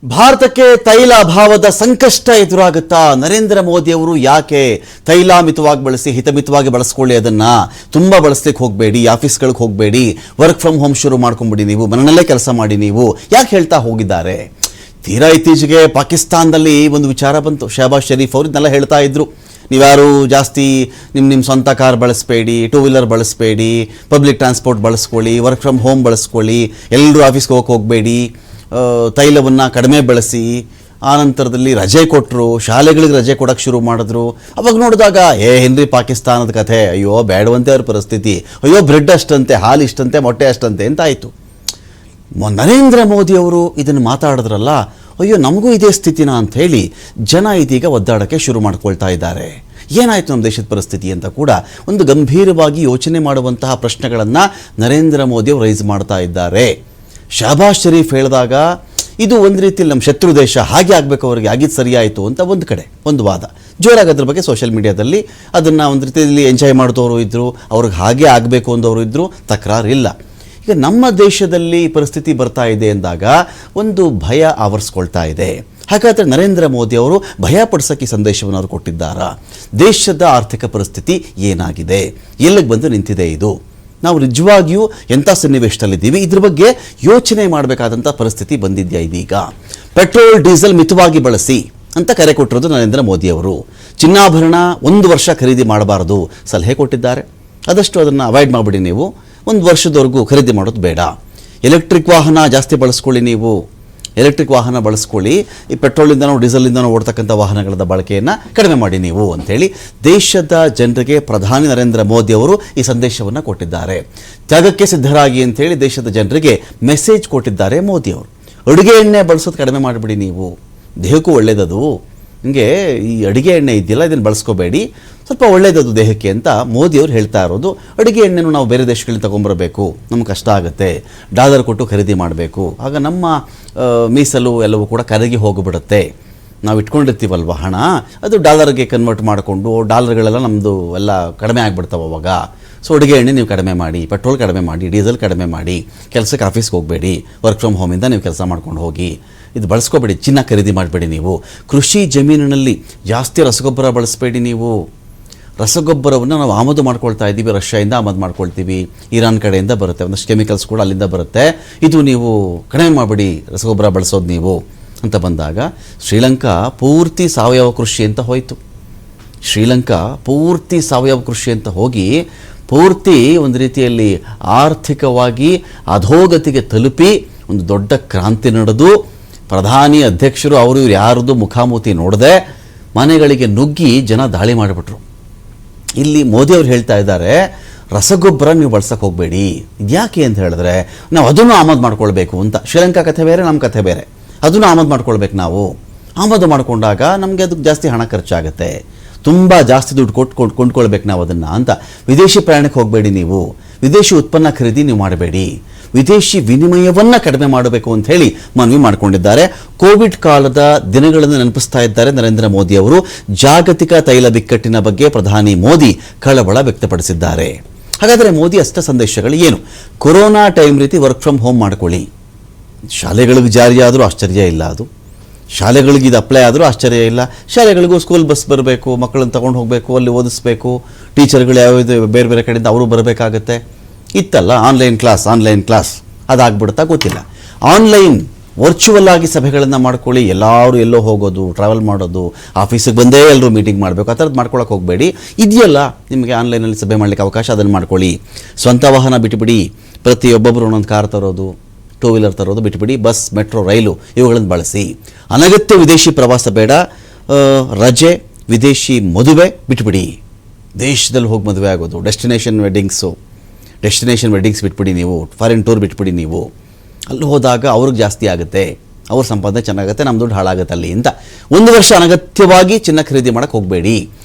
ಭಾರತಕ್ಕೆ ತೈಲ ಅಭಾವದ ಸಂಕಷ್ಟ ಎದುರಾಗುತ್ತಾ? ನರೇಂದ್ರ ಮೋದಿ ಅವರು ಯಾಕೆ ತೈಲ ಮಿತವಾಗಿ ಬಳಸಿ ಹಿತಮಿತವಾಗಿ ಬಳಸ್ಕೊಳ್ಳಿ, ಅದನ್ನ ತುಂಬಾ ಬಳಸಲಿಕ್ಕೆ ಹೋಗಬೇಡಿ, ಆಫೀಸ್ಗಳಿಗೆ ಹೋಗಬೇಡಿ, ವರ್ಕ್ ಫ್ರಮ್ ಹೋಮ್ ಶುರು ಮಾಡ್ಕೊಂಡ್ಬಿಡಿ, ನೀವು ಮನೆಯಲ್ಲೇ ಕೆಲಸ ಮಾಡಿ, ನೀವು ಯಾಕೆ ಹೇಳ್ತಾ ಹೋಗಿದ್ದಾರೆ? ತೀರಾ ಇತ್ತೀಚೆಗೆ ಪಾಕಿಸ್ತಾನದಲ್ಲಿ ಒಂದು ವಿಚಾರ ಬಂತು. ಶಹಬಾಜ್ ಶರೀಫ್ ಅವರು ಇದನ್ನೆಲ್ಲ ಹೇಳ್ತಾ ಇದ್ರು, ನೀವ್ಯಾರು ಜಾಸ್ತಿ ನಿಮ್ಮ ಸ್ವಂತ ಕಾರ್ ಬಳಸಬೇಡಿ, ಟೂ ವೀಲರ್ ಬಳಸಬೇಡಿ, ಪಬ್ಲಿಕ್ ಟ್ರಾನ್ಸ್ಪೋರ್ಟ್ ಬಳಸ್ಕೊಳ್ಳಿ, ವರ್ಕ್ ಫ್ರಮ್ ಹೋಮ್ ಬಳಸ್ಕೊಳ್ಳಿ, ಎಲ್ಲರೂ ಆಫೀಸ್ಗೆ ಹೋಗಬೇಡಿ, ತೈಲವನ್ನು ಕಡಿಮೆ ಬಳಸಿ. ಆ ನಂತರದಲ್ಲಿ ರಜೆ ಕೊಟ್ಟರು, ಶಾಲೆಗಳಿಗೆ ರಜೆ ಕೊಡೋಕ್ಕೆ ಶುರು ಮಾಡಿದ್ರು. ಅವಾಗ ನೋಡಿದಾಗ ಹೆನ್ರಿ ಪಾಕಿಸ್ತಾನದ ಕಥೆ, ಅಯ್ಯೋ ಬೇಡವಂತೆ ಅವ್ರ ಪರಿಸ್ಥಿತಿ, ಅಯ್ಯೋ ಬ್ರೆಡ್ ಅಷ್ಟಂತೆ, ಹಾಲು ಇಷ್ಟಂತೆ, ಮೊಟ್ಟೆ ಅಷ್ಟಂತೆ ಅಂತ ಆಯಿತು. ನರೇಂದ್ರ ಮೋದಿ ಅವರು ಇದನ್ನು ಮಾತಾಡಿದ್ರಲ್ಲ, ಅಯ್ಯೋ ನಮಗೂ ಇದೇ ಸ್ಥಿತಿನ ಅಂತ ಹೇಳಿ ಜನ ಇದೀಗ ಒದ್ದಾಡೋಕ್ಕೆ ಶುರು ಮಾಡ್ಕೊಳ್ತಾ ಇದ್ದಾರೆ. ಏನಾಯಿತು ನಮ್ಮ ದೇಶದ ಪರಿಸ್ಥಿತಿ ಅಂತ ಕೂಡ ಒಂದು ಗಂಭೀರವಾಗಿ ಯೋಚನೆ ಮಾಡುವಂತಹ ಪ್ರಶ್ನೆಗಳನ್ನು ನರೇಂದ್ರ ಮೋದಿ ಅವರು ರೈಸ್ ಮಾಡ್ತಾ ಇದ್ದಾರೆ. ಶಹಬಾಜ್ ಶರೀಫ್ ಹೇಳಿದಾಗ ಇದು ಒಂದು ರೀತಿಯಲ್ಲಿ ನಮ್ಮ ಶತ್ರು ದೇಶ, ಹಾಗೆ ಆಗಬೇಕು, ಅವರಿಗೆ ಆಗಿದ್ದು ಸರಿಯಾಯಿತು ಅಂತ ಒಂದು ಕಡೆ ಒಂದು ವಾದ ಜೋರಾಗಿ, ಅದ್ರ ಬಗ್ಗೆ ಸೋಷಿಯಲ್ ಮೀಡಿಯಾದಲ್ಲಿ ಅದನ್ನು ಒಂದು ರೀತಿಯಲ್ಲಿ ಎಂಜಾಯ್ ಮಾಡಿದವರು ಇದ್ದರು, ಅವ್ರಿಗೆ ಹಾಗೆ ಆಗಬೇಕು ಅಂದವರು ಇದ್ದರು, ತಕರಾರಿಲ್ಲ. ಈಗ ನಮ್ಮ ದೇಶದಲ್ಲಿ ಪರಿಸ್ಥಿತಿ ಬರ್ತಾ ಇದೆ ಎಂದಾಗ ಒಂದು ಭಯ ಆವರಿಸ್ಕೊಳ್ತಾ ಇದೆ. ಹಾಗಾದರೆ ನರೇಂದ್ರ ಮೋದಿ ಅವರು ಭಯಪಡಿಸೋಕ್ಕೆ ಸಂದೇಶವನ್ನು ಅವರು ಕೊಟ್ಟಿದ್ದಾರಾ? ದೇಶದ ಆರ್ಥಿಕ ಪರಿಸ್ಥಿತಿ ಏನಾಗಿದೆ, ಎಲ್ಲಿಗೆ ಬಂದು ನಿಂತಿದೆ, ಇದು ನಾವು ನಿಜವಾಗಿಯೂ ಎಂಥ ಸನ್ನಿವೇಶದಲ್ಲಿದ್ದೀವಿ, ಇದ್ರ ಬಗ್ಗೆ ಯೋಚನೆ ಮಾಡಬೇಕಾದಂಥ ಪರಿಸ್ಥಿತಿ ಬಂದಿದೆಯಾ ಇದೀಗ? ಪೆಟ್ರೋಲ್ ಡೀಸೆಲ್ ಮಿತವಾಗಿ ಬಳಸಿ ಅಂತ ಕರೆ ಕೊಟ್ಟಿರೋದು ನರೇಂದ್ರ ಮೋದಿ ಅವರು. ಚಿನ್ನಾಭರಣ 1 ವರ್ಷ ಖರೀದಿ ಮಾಡಬಾರದು ಸಲಹೆ ಕೊಟ್ಟಿದ್ದಾರೆ. ಆದಷ್ಟು ಅದನ್ನು ಅವಾಯ್ಡ್ ಮಾಡಿಬಿಡಿ, ನೀವು 1 ವರ್ಷದವರೆಗೂ ಖರೀದಿ ಮಾಡೋದು ಬೇಡ. ಎಲೆಕ್ಟ್ರಿಕ್ ವಾಹನ ಜಾಸ್ತಿ ಬಳಸ್ಕೊಳ್ಳಿ, ನೀವು ಎಲೆಕ್ಟ್ರಿಕ್ ವಾಹನ ಬಳಸ್ಕೊಳ್ಳಿ, ಈ ಪೆಟ್ರೋಲಿಂದನೋ ಡೀಸೆಲಿಂದನೋ ಓಡ್ತಕ್ಕಂಥ ವಾಹನಗಳ ಬಳಕೆಯನ್ನು ಕಡಿಮೆ ಮಾಡಿ ನೀವು ಅಂಥೇಳಿ ದೇಶದ ಜನರಿಗೆ ಪ್ರಧಾನಿ ನರೇಂದ್ರ ಮೋದಿ ಅವರು ಈ ಸಂದೇಶವನ್ನು ಕೊಟ್ಟಿದ್ದಾರೆ. ತ್ಯಾಗಕ್ಕೆ ಸಿದ್ಧರಾಗಿ ಅಂಥೇಳಿ ದೇಶದ ಜನರಿಗೆ ಮೆಸೇಜ್ ಕೊಟ್ಟಿದ್ದಾರೆ ಮೋದಿ ಅವರು. ಅಡುಗೆ ಎಣ್ಣೆ ಬಳಸೋದು ಕಡಿಮೆ ಮಾಡಿಬಿಡಿ, ನೀವು ದೇಹಕ್ಕೂ ಒಳ್ಳೆಯದದು, ನಿಮಗೆ ಈ ಅಡುಗೆ ಎಣ್ಣೆ ಇದೆಯಲ್ಲ ಇದನ್ನು ಬಳಸ್ಕೋಬೇಡಿ, ಸ್ವಲ್ಪ ಒಳ್ಳೆಯದದು ದೇಹಕ್ಕೆ ಅಂತ ಮೋದಿಯವರು ಹೇಳ್ತಾ ಇರೋದು. ಅಡುಗೆ ಎಣ್ಣೆನೂ ನಾವು ಬೇರೆ ದೇಶಗಳಿಂದ ತೊಗೊಂಬರಬೇಕು, ನಮ್ಗೆ ಕಷ್ಟ ಆಗುತ್ತೆ, ಡಾಲರ್ ಕೊಟ್ಟು ಖರೀದಿ ಮಾಡಬೇಕು, ಆಗ ನಮ್ಮ ಮೀಸಲು ಎಲ್ಲವೂ ಕೂಡ ಕರಗಿ ಹೋಗಿಬಿಡುತ್ತೆ. ನಾವು ಇಟ್ಕೊಂಡಿರ್ತೀವಲ್ವ ಹಣ, ಅದು ಡಾಲರ್ಗೆ ಕನ್ವರ್ಟ್ ಮಾಡಿಕೊಂಡು ಡಾಲರ್ಗಳೆಲ್ಲ ನಮ್ಮದು ಎಲ್ಲ ಕಡಿಮೆ ಆಗಿಬಿಡ್ತಾವೆ ಅವಾಗ. ಸೊ ಅಡುಗೆ ಎಣ್ಣೆ ನೀವು ಕಡಿಮೆ ಮಾಡಿ, ಪೆಟ್ರೋಲ್ ಕಡಿಮೆ ಮಾಡಿ, ಡೀಸೆಲ್ ಕಡಿಮೆ ಮಾಡಿ, ಕೆಲಸಕ್ಕೆ ಆಫೀಸ್ಗೆ ಹೋಗಬೇಡಿ, ವರ್ಕ್ ಫ್ರಮ್ ಹೋಮಿಂದ ನೀವು ಕೆಲಸ ಮಾಡ್ಕೊಂಡು ಹೋಗಿ, ಇದು ಬಳಸ್ಕೋಬೇಡಿ. ಚಿನ್ನ ಖರೀದಿ ಮಾಡಬೇಡಿ, ನೀವು ಕೃಷಿ ಜಮೀನಿನಲ್ಲಿ ಜಾಸ್ತಿ ರಸಗೊಬ್ಬರ ಬಳಸಬೇಡಿ. ನೀವು ರಸಗೊಬ್ಬರವನ್ನು ನಾವು ಆಮದು ಮಾಡ್ಕೊಳ್ತಾ ಇದ್ದೀವಿ, ರಷ್ಯಾದಿಂದ ಆಮದು ಮಾಡ್ಕೊಳ್ತೀವಿ, ಇರಾನ್ ಕಡೆಯಿಂದ ಬರುತ್ತೆ, ಒಂದಷ್ಟು ಕೆಮಿಕಲ್ಸ್ ಕೂಡ ಅಲ್ಲಿಂದ ಬರುತ್ತೆ, ಇದು ನೀವು ಕಡಿಮೆ ಮಾಡಿಬಿಡಿ ರಸಗೊಬ್ಬರ ಬಳಸೋದು ನೀವು ಅಂತ ಬಂದಾಗ ಶ್ರೀಲಂಕಾ ಪೂರ್ತಿ ಸಾವಯವ ಕೃಷಿ ಅಂತ ಹೋಯಿತು. ಶ್ರೀಲಂಕಾ ಪೂರ್ತಿ ಸಾವಯವ ಕೃಷಿ ಅಂತ ಹೋಗಿ ಪೂರ್ತಿ ಒಂದು ರೀತಿಯಲ್ಲಿ ಆರ್ಥಿಕವಾಗಿ ಅಧೋಗತಿಗೆ ತಲುಪಿ ಒಂದು ದೊಡ್ಡ ಕ್ರಾಂತಿ ನಡೆದು ಪ್ರಧಾನಿ ಅಧ್ಯಕ್ಷರು ಅವರು ಇವ್ರು ಯಾರದು ಮುಖಾಮುಖಿ ನೋಡದೆ ಮನೆಗಳಿಗೆ ನುಗ್ಗಿ ಜನ ದಾಳಿ ಮಾಡಿಬಿಟ್ರು. ಇಲ್ಲಿ ಮೋದಿ ಅವರು ಹೇಳ್ತಾ ಇದ್ದಾರೆ, ರಸಗೊಬ್ಬರ ನೀವು ಬಳಸಕ್ಕೆ ಹೋಗಬೇಡಿ. ಇದ್ಯಾಕೆ ಅಂತ ಹೇಳಿದ್ರೆ ನಾವು ಅದನ್ನು ಆಮದು ಮಾಡ್ಕೊಳ್ಬೇಕು ಅಂತ. ಶ್ರೀಲಂಕಾ ಕಥೆ ಬೇರೆ, ನಮ್ಮ ಕಥೆ ಬೇರೆ. ಅದನ್ನು ಆಮದು ಮಾಡ್ಕೊಳ್ಬೇಕು ನಾವು. ಆಮದು ಮಾಡಿಕೊಂಡಾಗ ನಮಗೆ ಅದಕ್ಕೆ ಜಾಸ್ತಿ ಹಣ ಖರ್ಚಾಗುತ್ತೆ, ತುಂಬ ಜಾಸ್ತಿ ದುಡ್ಡು ಕೊಟ್ಟು ಕೊಂಡ್ಕೊಳ್ಬೇಕು ನಾವು ಅದನ್ನು ಅಂತ. ವಿದೇಶಿ ಪ್ರಯಾಣಕ್ಕೆ ಹೋಗಬೇಡಿ, ನೀವು ವಿದೇಶಿ ಉತ್ಪನ್ನ ಖರೀದಿ ನೀವು ಮಾಡಬೇಡಿ, ವಿದೇಶಿ ವಿನಿಮಯವನ್ನು ಕಡಿಮೆ ಮಾಡಬೇಕು ಅಂತ ಹೇಳಿ ಮನವಿ ಮಾಡಿಕೊಂಡಿದ್ದಾರೆ. ಕೋವಿಡ್ ಕಾಲದ ದಿನಗಳನ್ನು ನೆನಪಿಸ್ತಾ ಇದ್ದಾರೆ ನರೇಂದ್ರ ಮೋದಿ ಅವರು. ಜಾಗತಿಕ ತೈಲ ಬಿಕ್ಕಟ್ಟಿನ ಬಗ್ಗೆ ಪ್ರಧಾನಿ ಮೋದಿ ಕಳವಳ ವ್ಯಕ್ತಪಡಿಸಿದ್ದಾರೆ. ಹಾಗಾದರೆ ಮೋದಿ ಅಷ್ಟ ಸಂದೇಶಗಳು ಏನು? ಕೊರೋನಾ ಟೈಮ್ ರೀತಿ ವರ್ಕ್ ಫ್ರಮ್ ಹೋಮ್ ಮಾಡ್ಕೊಳ್ಳಿ. ಶಾಲೆಗಳಿಗೆ ಜಾರಿಯಾದರೂ ಆಶ್ಚರ್ಯ ಇಲ್ಲ, ಅದು ಶಾಲೆಗಳಿಗೆ ಇದು ಅಪ್ಲೈ ಆದರೂ ಆಶ್ಚರ್ಯ ಇಲ್ಲ. ಶಾಲೆಗಳಿಗೂ ಸ್ಕೂಲ್ ಬಸ್ ಬರಬೇಕು, ಮಕ್ಕಳನ್ನು ತಗೊಂಡು ಹೋಗಬೇಕು, ಅಲ್ಲಿ ಓದಿಸ್ಬೇಕು, ಟೀಚರ್ಗಳು ಯಾವ್ದು ಬೇರೆ ಬೇರೆ ಕಡೆಯಿಂದ ಅವರು ಬರಬೇಕಾಗತ್ತೆ. ಇತ್ತಲ್ಲ ಆನ್ಲೈನ್ ಕ್ಲಾಸ್ ಅದಾಗ್ಬಿಡುತ್ತಾ ಗೊತ್ತಿಲ್ಲ. ಆನ್ಲೈನ್ ವರ್ಚುವಲ್ ಆಗಿ ಸಭೆಗಳನ್ನು ಮಾಡ್ಕೊಳ್ಳಿ. ಎಲ್ಲರೂ ಎಲ್ಲೋ ಹೋಗೋದು, ಟ್ರಾವೆಲ್ ಮಾಡೋದು, ಆಫೀಸಿಗೆ ಬಂದೇ ಎಲ್ಲರೂ ಮೀಟಿಂಗ್ ಮಾಡಬೇಕು, ಆ ಥರದ್ದು ಮಾಡ್ಕೊಳ್ಳೋಕೆ ಹೋಗಬೇಡಿ. ಇದೆಯಲ್ಲ ನಿಮಗೆ ಆನ್ಲೈನಲ್ಲಿ ಸಭೆ ಮಾಡಲಿಕ್ಕೆ ಅವಕಾಶ, ಅದನ್ನು ಮಾಡ್ಕೊಳ್ಳಿ. ಸ್ವಂತ ವಾಹನ ಬಿಟ್ಟುಬಿಡಿ, ಪ್ರತಿಯೊಬ್ಬೊಬ್ಬರು ಒಂದೊಂದು ಕಾರ್ ತರೋದು, ಟೂ ವೀಲರ್ ತರೋದು ಬಿಟ್ಟುಬಿಡಿ. ಬಸ್, ಮೆಟ್ರೋ, ರೈಲು ಇವುಗಳನ್ನು ಬಳಸಿ. ಅನಗತ್ಯ ವಿದೇಶಿ ಪ್ರವಾಸ ಬೇಡ. ರಜೆ, ವಿದೇಶಿ ಮದುವೆ ಬಿಟ್ಟುಬಿಡಿ. ದೇಶದಲ್ಲಿ ಹೋಗಿ ಮದುವೆ ಆಗೋದು, ಡೆಸ್ಟಿನೇಷನ್ ವೆಡ್ಡಿಂಗ್ಸ್ ಬಿಟ್ಬಿಡಿ, ನೀವು ಫಾರಿನ್ ಟೂರ್ ಬಿಟ್ಬಿಡಿ. ನೀವು ಅಲ್ಲಿ ಹೋದಾಗ ಅವ್ರಿಗೆ ಜಾಸ್ತಿ ಆಗುತ್ತೆ, ಅವ್ರ ಸಂಪಾದನೆ ಚೆನ್ನಾಗುತ್ತೆ, ನಮ್ಮ ದುಡ್ಡು ಹಾಳಾಗುತ್ತೆ ಅಲ್ಲಿ ಅಂತ. 1 ವರ್ಷ ಅನಗತ್ಯವಾಗಿ ಚಿನ್ನ ಖರೀದಿ ಮಾಡೋಕ್ಕೆ ಹೋಗಬೇಡಿ.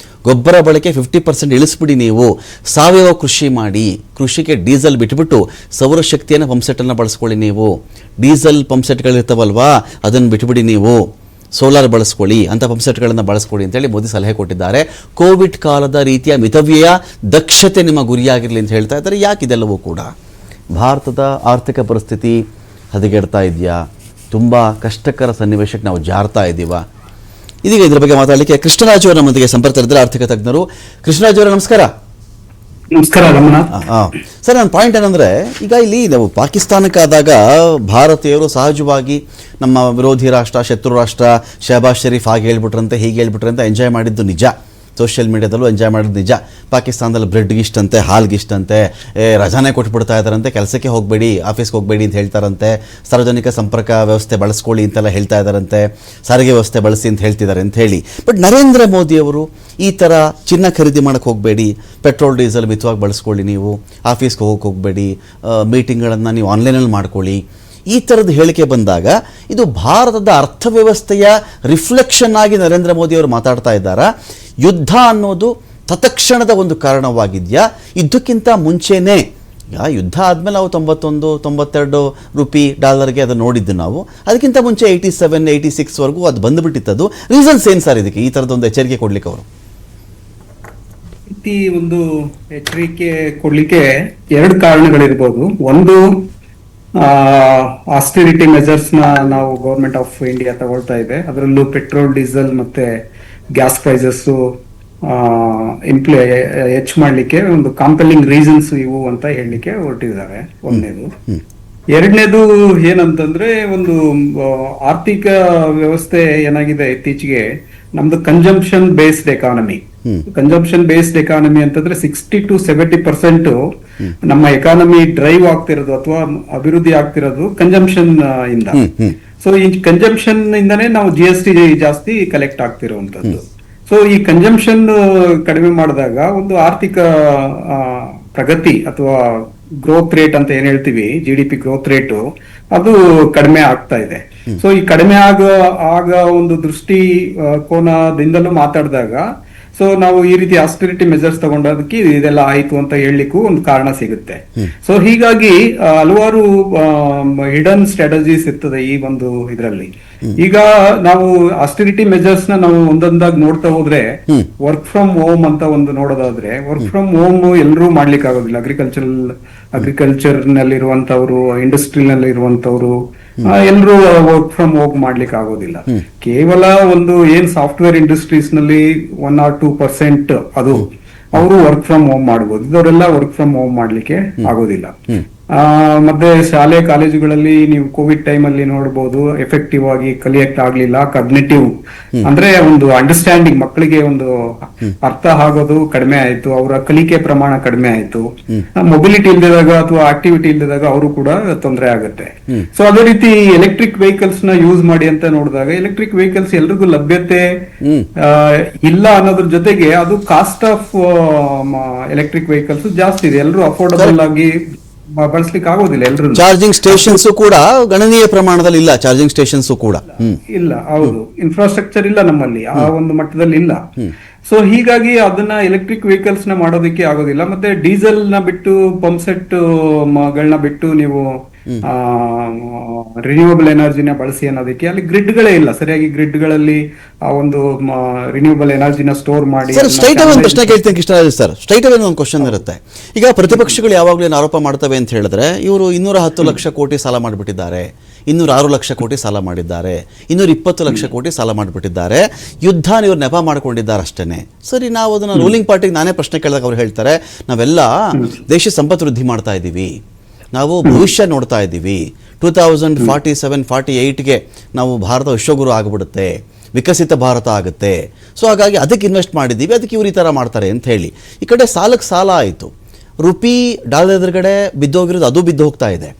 ಗೊಬ್ಬರ ಬಳಕೆ 50% ಇಳಿಸ್ಬಿಡಿ. ನೀವು ಸಾವಯವ ಕೃಷಿ ಮಾಡಿ. ಕೃಷಿಗೆ ಡೀಸೆಲ್ ಬಿಟ್ಬಿಟ್ಟು ಸೌರಶಕ್ತಿಯನ್ನು ಪಂಪ್ಸೆಟ್ಟನ್ನು ಬಳಸ್ಕೊಳ್ಳಿ. ನೀವು ಡೀಸೆಲ್ ಪಂಪ್ಸೆಟ್ಗಳಿರ್ತಾವಲ್ವಾ, ಅದನ್ನು ಬಿಟ್ಬಿಡಿ. ನೀವು ಸೋಲಾರ್ ಬಳಸ್ಕೊಳ್ಳಿ, ಅಂಥ ಪಂಪ್ಸೆಟ್ಗಳನ್ನು ಬಳಸ್ಕೊಳ್ಳಿ ಅಂತೇಳಿ ಮೋದಿ ಸಲಹೆ ಕೊಟ್ಟಿದ್ದಾರೆ. ಕೋವಿಡ್ ಕಾಲದ ರೀತಿಯ ಮಿತವ್ಯಯ ದಕ್ಷತೆ ನಿಮ್ಮ ಗುರಿಯಾಗಿರಲಿ ಅಂತ ಹೇಳ್ತಾ ಇದ್ದಾರೆ. ಯಾಕಿದೆಲ್ಲವೂ ಕೂಡ ಭಾರತದ ಆರ್ಥಿಕ ಪರಿಸ್ಥಿತಿ ಹದಗೆಡ್ತಾ ಇದೆಯಾ? ತುಂಬ ಕಷ್ಟಕರ ಸನ್ನಿವೇಶಕ್ಕೆ ನಾವು ಜಾರ್ತಾ ಇದ್ದೀವ. ಇದೀಗ ಇದ್ರ ಬಗ್ಗೆ ಮಾತಾಡಲಿಕ್ಕೆ ಕೃಷ್ಣರಾಜು ಅವರ ನಮ್ಮೊಂದಿಗೆ ಸಂಪರ್ಕದಲ್ಲಿದ್ದಾರೆ, ಆರ್ಥಿಕ ತಜ್ಞರು. ಕೃಷ್ಣರಾಜು ಅವರ ನಮಸ್ಕಾರ. ನಮಸ್ಕಾರ ರಮಣ. ಸರ್, ನನ್ನ ಪಾಯಿಂಟ್ ಏನಂದರೆ, ಈಗ ಇಲ್ಲಿ ನಾವು ಪಾಕಿಸ್ತಾನಕ್ಕಾದಾಗ ಭಾರತೀಯರು ಸಹಜವಾಗಿ ನಮ್ಮ ವಿರೋಧಿ ರಾಷ್ಟ್ರ, ಶತ್ರು ರಾಷ್ಟ್ರ, ಶಹಬಾಜ್ ಶರೀಫ್ ಹಾಗೆ ಹೇಳ್ಬಿಟ್ರಂತೆ ಹೀಗೆ ಹೇಳ್ಬಿಟ್ರಂತೆ ಎಂಜಾಯ್ ಮಾಡಿದ್ದು ನಿಜ. ಸೋಷಿಯಲ್ ಮೀಡಿಯಾದಲ್ಲೂ ಎಂಜಾಯ್ ಮಾಡಿದ್ದು ನಿಜ. ಪಾಕಿಸ್ತಾನದಲ್ಲಿ ಬ್ರೆಡ್ಗಿಷ್ಟಂತೆ, ಹಾಲ್ಗಿಷ್ಟಂತೆ, ರಜಾನೇ ಕೊಟ್ಬಿಡ್ತಾ ಇದ್ದಾರಂತೆ, ಕೆಲಸಕ್ಕೆ ಹೋಗಬೇಡಿ, ಆಫೀಸ್ಗೆ ಹೋಗಬೇಡಿ ಅಂತ ಹೇಳ್ತಾರಂತೆ, ಸಾರ್ವಜನಿಕ ಸಂಪರ್ಕ ವ್ಯವಸ್ಥೆ ಬಳಸ್ಕೊಳ್ಳಿ ಅಂತೆಲ್ಲ ಹೇಳ್ತಾ ಇದ್ದಾರಂತೆ, ಸಾರಿಗೆ ವ್ಯವಸ್ಥೆ ಬಳಸಿ ಅಂತ ಹೇಳ್ತಿದ್ದಾರೆ ಅಂತ ಹೇಳಿ. ಬಟ್ ನರೇಂದ್ರ ಮೋದಿಯವರು ಈ ಥರ ಚಿನ್ನ ಖರೀದಿ ಮಾಡೋಕ್ಕೆ ಹೋಗಬೇಡಿ, ಪೆಟ್ರೋಲ್ ಡೀಸೆಲ್ ಮಿತವಾಗಿ ಬಳಸ್ಕೊಳ್ಳಿ, ನೀವು ಆಫೀಸ್ಗೆ ಹೋಗಬೇಡಿ, ಮೀಟಿಂಗ್ಗಳನ್ನು ನೀವು ಆನ್ಲೈನಲ್ಲಿ ಮಾಡ್ಕೊಳ್ಳಿ, ಈ ಥರದ ಹೇಳಿಕೆ ಬಂದಾಗ ಇದು ಭಾರತದ ಅರ್ಥವ್ಯವಸ್ಥೆಯ ರಿಫ್ಲೆಕ್ಷನ್ ಆಗಿ ನರೇಂದ್ರ ಮೋದಿಯವರು ಮಾತಾಡ್ತಾ ಇದ್ದಾರಾ? ಯುದ್ಧ ಅನ್ನೋದು ತತ್ಕ್ಷಣದ ಒಂದು ಕಾರಣವಾಗಿದೆಯಾ? ಯುದ್ಧಕ್ಕಿಂತ ಮುಂಚೆನೇ, ಯುದ್ಧ ಆದಮೇಲೆ ನಾವು 92 ರೂಪಿ ಡಾಲರ್ಗೆ ಅದು ನೋಡಿದ್ದು ನಾವು. ಅದಕ್ಕಿಂತ ಮುಂಚೆ 87, 86ವರೆಗೂ ಅದು ಬಂದುಬಿಟ್ಟಿತ್ತದು. ರೀಸನ್ಸ್ ಏನು ಸರ್ ಇದಕ್ಕೆ, ಈ ಥರದೊಂದು ಎಚ್ಚರಿಕೆ ಕೊಡ್ಲಿಕ್ಕೆ ಅವರು? ಒಂದು ಎಚ್ಚರಿಕೆ ಕೊಡ್ಲಿಕ್ಕೆ ಎರಡು ಕಾರಣಗಳಿರ್ಬೋದು. ಒಂದು, ಆಸ್ಟೆರಿಟಿ ಮೆಜರ್ಸ್ ನಾವು ಗವರ್ಮೆಂಟ್ ಆಫ್ ಇಂಡಿಯಾ ತಗೊಳ್ತಾ ಇದೆ. ಅದರಲ್ಲೂ ಪೆಟ್ರೋಲ್, ಡೀಸೆಲ್ ಮತ್ತೆ ಗ್ಯಾಸ್ ಪ್ರೈಸಸ್ ಹೆಚ್ಚು ಮಾಡ್ಲಿಕ್ಕೆ ಒಂದು ಕಾಂಪೆಲಿಂಗ್ ರೀಸನ್ಸ್ ಇವು ಅಂತ ಹೇಳಲಿಕ್ಕೆ ಹೊರಟಿದ್ದಾರೆ. ಒಂದನೇದು. ಎರಡನೇದು ಏನಂತಂದ್ರೆ, ಒಂದು ಆರ್ಥಿಕ ವ್ಯವಸ್ಥೆ ಏನಾಗಿದೆ ಇತ್ತೀಚೆಗೆ, ನಮ್ದು consumption based economy. Consumption based economy ಅಂತಂದ್ರೆ 60 to 70% ನಮ್ಮ ಎಕಾನಮಿ ಡ್ರೈವ್ ಆಗ್ತಿರೋದು ಅಥವಾ ಅಭಿವೃದ್ಧಿ ಆಗ್ತಿರೋದು ಕನ್ಸಂಪ್ಷನ್ ಇಂದ. ಸೊ ಈ ಕನ್ಸಂಪ್ಷನ್ ಇಂದಾನೇ ನಾವು GST ಜಾಸ್ತಿ ಕಲೆಕ್ಟ್ ಆಗ್ತಿರುವಂತದ್ದು. ಸೊ ಈ ಕನ್ಸಂಪ್ಷನ್ ಕಡಿಮೆ ಮಾಡಿದಾಗ ಒಂದು ಆರ್ಥಿಕ ಪ್ರಗತಿ ಅಥವಾ ಗ್ರೋತ್ ರೇಟ್ ಅಂತ ಏನ್ ಹೇಳ್ತೀವಿ, GDP ಗ್ರೋತ್ ರೇಟ್, ಅದು ಕಡಿಮೆ ಆಗ್ತಾ ಇದೆ. ಸೊ ಈ ಕಡಿಮೆ ಆಗ ಒಂದು ದೃಷ್ಟಿ ಕೋನದಿಂದಲೂ ಮಾತಾಡಿದಾಗ, ಸೊ ನಾವು ಈ ರೀತಿ ಆಸ್ಟೆರಿಟಿ ಮೆಜರ್ಸ್ ತಗೊಂಡದಕ್ಕೆ ಇದೆಲ್ಲ ಆಯ್ತು ಅಂತ ಹೇಳಲಿಕ್ಕೂ ಒಂದು ಕಾರಣ ಸಿಗುತ್ತೆ. ಸೊ ಹೀಗಾಗಿ ಹಲವಾರು ಹಿಡನ್ ಸ್ಟ್ರಾಟಜೀಸ್ ಇರ್ತದೆ ಈ ಒಂದು ಇದರಲ್ಲಿ. ಈಗ ನಾವು ಆಸ್ಟೆರಿಟಿ ಮೆಜರ್ಸ್ ನಾವು ಒಂದೊಂದಾಗಿ ನೋಡ್ತಾ ಹೋದ್ರೆ, ವರ್ಕ್ ಫ್ರಮ್ ಹೋಮ್ ಅಂತ ಒಂದು ನೋಡೋದಾದ್ರೆ, ವರ್ಕ್ ಫ್ರಮ್ ಹೋಮ್ ಎಲ್ಲರೂ ಮಾಡ್ಲಿಕ್ಕೆ ಆಗೋದಿಲ್ಲ. ಅಗ್ರಿಕಲ್ಚರ್ ನಲ್ಲಿರುವಂತವ್ರು, ಇಂಡಸ್ಟ್ರಿನಲ್ಲಿ ಇರುವಂತವ್ರು ಎಲ್ಲರೂ ವರ್ಕ್ ಫ್ರಮ್ ಹೋಮ್ ಮಾಡ್ಲಿಕ್ಕೆ ಆಗೋದಿಲ್ಲ. ಕೇವಲ ಒಂದು ಏನ್ ಸಾಫ್ಟ್ವೇರ್ ಇಂಡಸ್ಟ್ರೀಸ್ ನಲ್ಲಿ 1 or 2% ಅದು ಅವರು ವರ್ಕ್ ಫ್ರಮ್ ಹೋಮ್ ಮಾಡಬಹುದು. ಇದವರೆಲ್ಲ ವರ್ಕ್ ಫ್ರಮ್ ಹೋಮ್ ಮಾಡ್ಲಿಕ್ಕೆ ಆಗೋದಿಲ್ಲ. ಮತ್ತೆ ಶಾಲೆ ಕಾಲೇಜುಗಳಲ್ಲಿ ನೀವು ಕೋವಿಡ್ ಟೈಮ್ ಅಲ್ಲಿ ನೋಡಬಹುದು, ಎಫೆಕ್ಟಿವ್ ಆಗಿ ಕಲಿಯಕ್ ಆಗ್ಲಿಲ್ಲ. ಕಾಗ್ನಿಟಿವ್ ಅಂದ್ರೆ ಒಂದು ಅಂಡರ್ಸ್ಟ್ಯಾಂಡಿಂಗ್, ಮಕ್ಕಳಿಗೆ ಒಂದು ಅರ್ಥ ಆಗೋದು ಕಡಿಮೆ ಆಯ್ತು, ಅವರ ಕಲಿಕೆ ಪ್ರಮಾಣ ಕಡಿಮೆ ಆಯ್ತು. ಮೊಬಿಲಿಟಿ ಇಲ್ದಿದಾಗ ಅಥವಾ ಆಕ್ಟಿವಿಟಿ ಇಲ್ದಿದಾಗ ಅವರು ಕೂಡ ತೊಂದರೆ ಆಗುತ್ತೆ. ಸೊ ಅದೇ ರೀತಿ ಎಲೆಕ್ಟ್ರಿಕ್ ವೆಹಿಕಲ್ಸ್ ನ ಯೂಸ್ ಮಾಡಿ ಅಂತ ನೋಡಿದಾಗ, ಎಲೆಕ್ಟ್ರಿಕ್ ವೆಹಿಕಲ್ಸ್ ಎಲ್ರಿಗೂ ಲಭ್ಯತೆ ಇಲ್ಲ ಅನ್ನೋದ್ರ ಜೊತೆಗೆ ಅದು ಕಾಸ್ಟ್ ಆಫ್ ಎಲೆಕ್ಟ್ರಿಕ್ ವೆಹಿಕಲ್ಸ್ ಜಾಸ್ತಿ ಇದೆ. ಎಲ್ಲರೂ ಅಫೋರ್ಡಬಲ್ ಆಗಿ ಬಳಸಲಿಕ್ಕೆ ಆಗೋದಿಲ್ಲ. ಎಲ್ಲರೂ ಚಾರ್ಜಿಂಗ್ ಸ್ಟೇಷನ್ಸ್ ಕೂಡ ಗಣನೀಯ ಪ್ರಮಾಣದಲ್ಲಿ ಇಲ್ಲ. ಚಾರ್ಜಿಂಗ್ ಸ್ಟೇಷನ್ಸ್ ಕೂಡ ಇಲ್ಲ. ಹೌದು, ಇನ್ಫ್ರಾಸ್ಟ್ರಕ್ಚರ್ ಇಲ್ಲ ನಮ್ಮಲ್ಲಿ, ಆ ಒಂದು ಮಟ್ಟದಲ್ಲಿ ಇಲ್ಲ. ಸೊ ಹೀಗಾಗಿ ಅದನ್ನ ಎಲೆಕ್ಟ್ರಿಕ್ ವೆಹಿಕಲ್ಸ್ ನ ಮಾಡೋದಕ್ಕೆ ಆಗೋದಿಲ್ಲ. ಮತ್ತೆ ಡೀಸೆಲ್ ನ ಬಿಟ್ಟು, ಪಂಪ್ ಸೆಟ್ ಗಳನ್ನ ಬಿಟ್ಟು ನೀವು ರಿನ್ಯೂವಬಲ್ ಎನರ್ಜಿನ ಬಳಸಿ ಅನ್ನೋದಕ್ಕೆ ಅಲ್ಲಿ ಗ್ರಿಡ್ಗಳೇ ಇಲ್ಲ. ಸರಿಯಾಗಿ ಗ್ರಿಡ್ಗಳಲ್ಲಿ ಆ ಒಂದು ರಿನ್ಯೂವಬಲ್ ಎನರ್ಜಿನ ಸ್ಟೋರ್ ಮಾಡಿ. ಸರ್, ಸ್ಟ್ರೈಟ್ ಅವೇ ಒಂದು ಪ್ರಶ್ನೆ ಕೇಳ್ತೀನಿ ಕೃಷ್ಣರಾಜ್ ಸರ್. ಸ್ಟ್ರೈಟ್ ಅವೇ ಒಂದು ಕ್ವಶನ್ ಇರುತ್ತೆ. ಈಗ ಪ್ರತಿಪಕ್ಷಗಳು ಯಾವಾಗಲೂ ಏನು ಆರೋಪ ಮಾಡ್ತವೆ ಅಂತ ಹೇಳಿದ್ರೆ, ಇವರು 210 ಲಕ್ಷ ಕೋಟಿ ಸಾಲ ಮಾಡಿಬಿಟ್ಟಿದ್ದಾರೆ, 206 ಲಕ್ಷ ಕೋಟಿ ಸಾಲ ಮಾಡಿದ್ದಾರೆ, 220 ಲಕ್ಷ ಕೋಟಿ ಸಾಲ ಮಾಡಿಬಿಟ್ಟಿದ್ದಾರೆ, ಯುದ್ಧ ಇವ್ರು ನೆಪ ಮಾಡ್ಕೊಂಡಿದ್ದಾರೆ ಅಷ್ಟೇ. ಸರಿ, ನಾವು ಅದನ್ನು ರೂಲಿಂಗ್ ಪಾರ್ಟಿಗೆ ನಾನೇ ಪ್ರಶ್ನೆ ಕೇಳಿದಾಗ ಅವ್ರು ಹೇಳ್ತಾರೆ, ನಾವೆಲ್ಲ ದೇಶ ಸಂಪತ್ತು ವೃದ್ಧಿ ಮಾಡ್ತಾ ಇದ್ದೀವಿ, ನಾವು ಭವಿಷ್ಯ ನೋಡ್ತಾ ಇದ್ದೀವಿ, 2047, 48ಗೆ ನಾವು ಭಾರತ ವಿಶ್ವಗುರು ಆಗಿಬಿಡುತ್ತೆ, ವಿಕಸಿತ ಭಾರತ ಆಗುತ್ತೆ, ಸೊ ಹಾಗಾಗಿ ಅದಕ್ಕೆ ಇನ್ವೆಸ್ಟ್ ಮಾಡಿದ್ದೀವಿ, ಅದಕ್ಕೆ ಇವ್ರು ಈ ಥರ ಮಾಡ್ತಾರೆ ಅಂತ ಹೇಳಿ. ಈ ಕಡೆ ಸಾಲಕ್ಕೆ ಸಾಲ ಆಯಿತು, ರುಪಿ ಡಾಲರ್ ಎದುರುಗಡೆ ಬಿದ್ದೋಗಿರೋದು ಅದು ಬಿದ್ದು ಹೋಗ್ತಾ ಇದೆ.